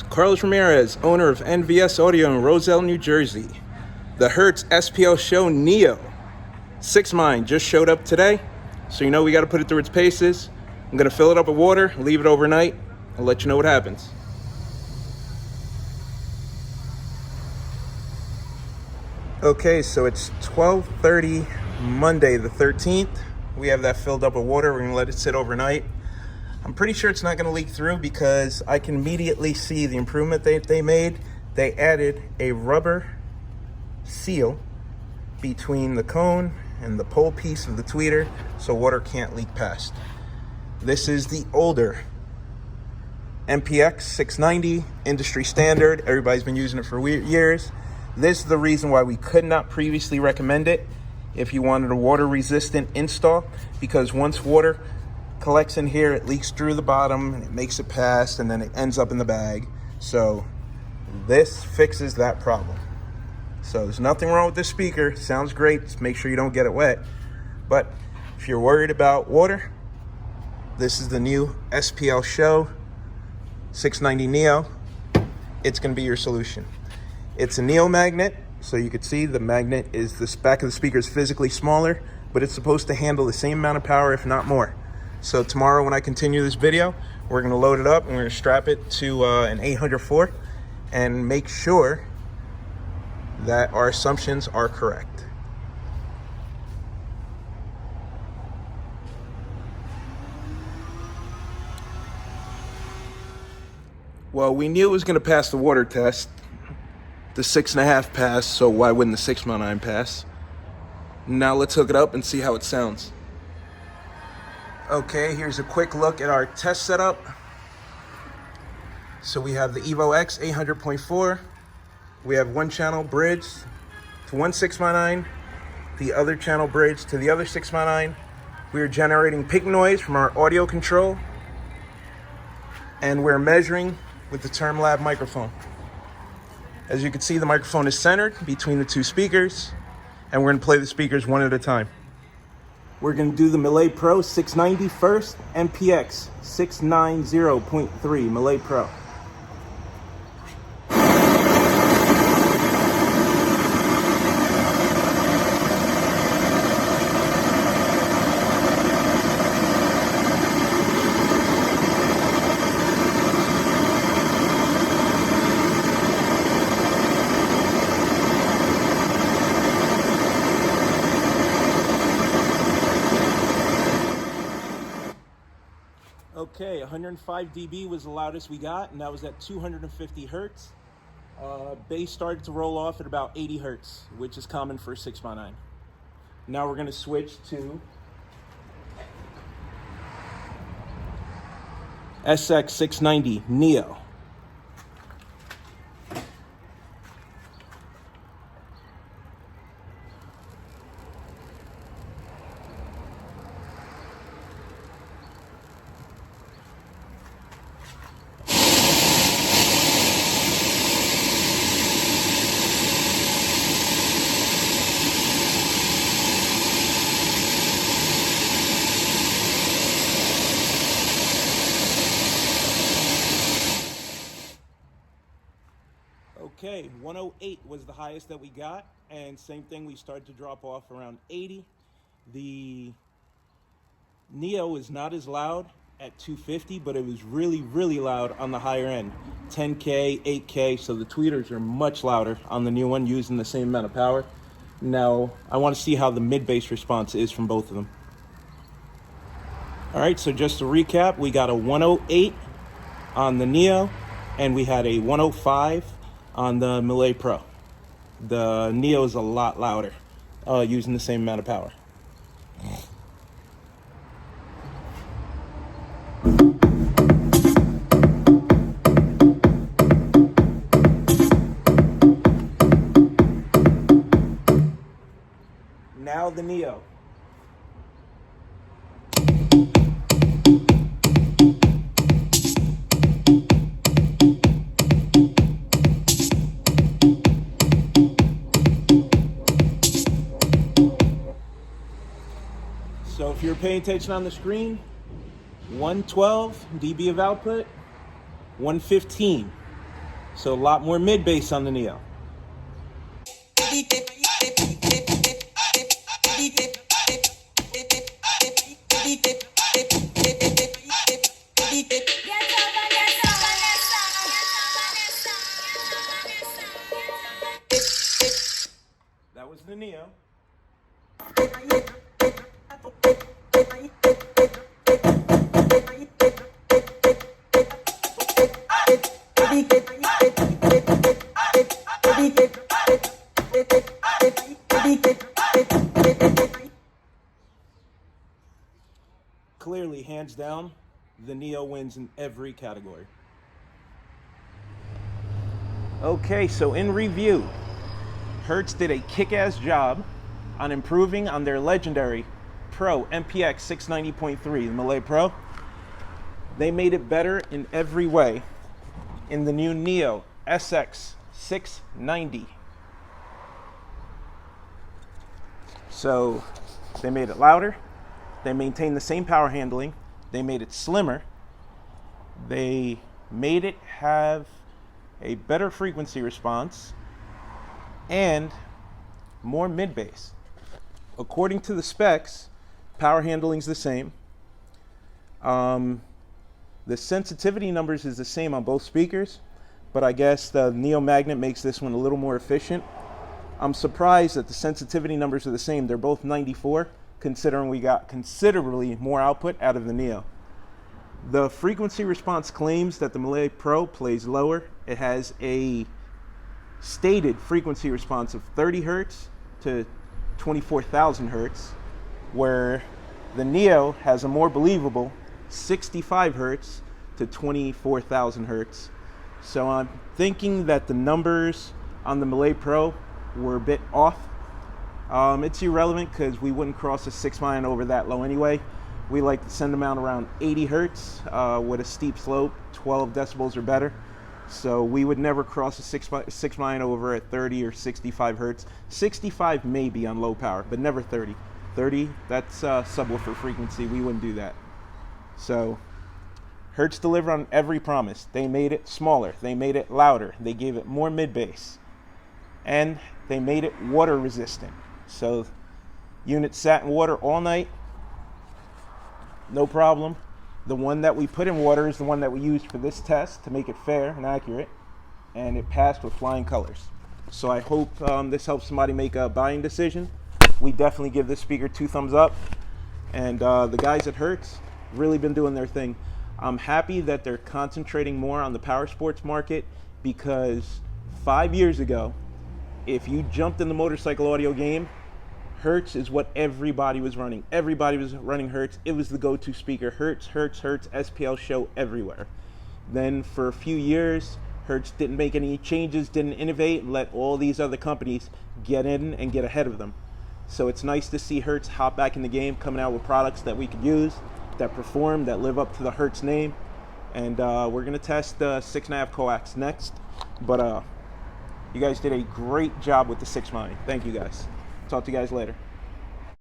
Carlos Ramirez, owner of NVSAUDIO in Roselle, New Jersey. The Hertz SPL Show Neo 6 mine just showed up today, so you know we got to put it through its paces. I'm going to fill it up with water, leave it overnight, and let you know what happens. Okay, so it's 12:30 Monday the 13th. We have that filled up with water. We're going to let it sit overnight. I'm pretty sure it's not going to leak through because I can immediately see the improvement they made. They added a rubber seal between the cone and the pole piece of the tweeter so water can't leak past. This is the older MPX 690 industry standard. Everybody's been using it for years. This is the reason why we could not previously recommend it if you wanted a water resistant install, because once water collects in here, it leaks through the bottom and it makes it pass, and then it ends up in the bag. So this fixes that problem. So there's nothing wrong with this speaker. It sounds great. Just make sure you don't get it wet. But if you're worried about water, this is the new SPL Show 690 Neo. It's going to be your solution. It's a Neo magnet, so you could see the magnet is the back of the speaker is physically smaller, but it's supposed to handle the same amount of power, if not more. So tomorrow when I continue this video, we're going to load it up and we're going to strap it to an 804 and make sure that our assumptions are correct. Well, we knew it was going to pass the water test. The 6.5 passed, so why wouldn't the 6x9 pass? Now let's hook it up and see how it sounds. Okay, here's a quick look at our test setup. So we have the Evo X 800.4. We have one channel bridge to one 6x9, the other channel bridge to the other 6x9. We are generating ping noise from our audio control, and we're measuring with the TermLab microphone. As you can see, the microphone is centered between the two speakers, and we're going to play the speakers one at a time. We're going to do the Melee Pro 690 first, MPX 690.3 Melee Pro. Okay, 105 dB was the loudest we got, and that was at 250 hertz. Bass started to roll off at about 80 hertz, which is common for a 6x9. Now we're going to switch to SX 690 Neo. Okay, 108 was the highest that we got, and same thing, we started to drop off around 80. The Neo is not as loud at 250, but it was really, really loud on the higher end, 10K, 8K, so the tweeters are much louder on the new one using the same amount of power. Now, I want to see how the mid-bass response is from both of them. All right, so just to recap, we got a 108 on the Neo, and we had a 105 on the Melee Pro. The Neo is a lot louder, using the same amount of power. Now the Neo. So if you're paying attention on the screen, 112 dB of output, 115 So a lot more mid bass on the Neo. That was the Neo. Clearly, hands down, the Neo wins in every category. Okay, so in review, Hertz did a kick-ass job on improving on their legendary Pro MPX 690.3, the Malay Pro. They made it better in every way in the new Neo SX 690. So they made it louder, they maintained the same power handling, they made it slimmer, they made it have a better frequency response, and more mid-bass. According to the specs, power handling's the same. The sensitivity numbers is the same on both speakers, but I guess the Neo Magnet makes this one a little more efficient. I'm surprised that the sensitivity numbers are the same. They're both 94, considering we got considerably more output out of the Neo. The frequency response claims that the Malay Pro plays lower. It has a stated frequency response of 30 Hertz to 24,000 Hertz, where the Neo has a more believable 65 Hertz to 24,000 Hertz. So I'm thinking that the numbers on the Malay Pro were a bit off. It's irrelevant because we wouldn't cross a 6 mine over that low anyway. We like to send them out around 80 Hertz with a steep slope, 12 decibels or better. So we would never cross a 6 mine over at 30 or 65 Hertz. 65 maybe on low power, but never 30. 30, that's subwoofer frequency. We wouldn't do that. So Hertz delivered on every promise. They made it smaller. They made it louder. They gave it more mid-bass. And they made it water resistant. So unit sat in water all night, no problem. The one that we put in water is the one that we used for this test to make it fair and accurate, and it passed with flying colors. So I hope this helps somebody make a buying decision. We definitely give this speaker 2 thumbs up, and the guys at Hertz really been doing their thing. I'm happy that they're concentrating more on the power sports market, because 5 years ago, if you jumped in the motorcycle audio game, Hertz is what everybody was running. Everybody was running Hertz. It was the go-to speaker. Hertz, Hertz, Hertz, SPL Show everywhere. Then for a few years, Hertz didn't make any changes, didn't innovate, let all these other companies get in and get ahead of them. So it's nice to see Hertz hop back in the game, coming out with products that we could use, that perform, that live up to the Hertz name. And we're gonna test the 6.5 coax next. But you guys did a great job with the 6 mine. Thank you guys. Talk to you guys later.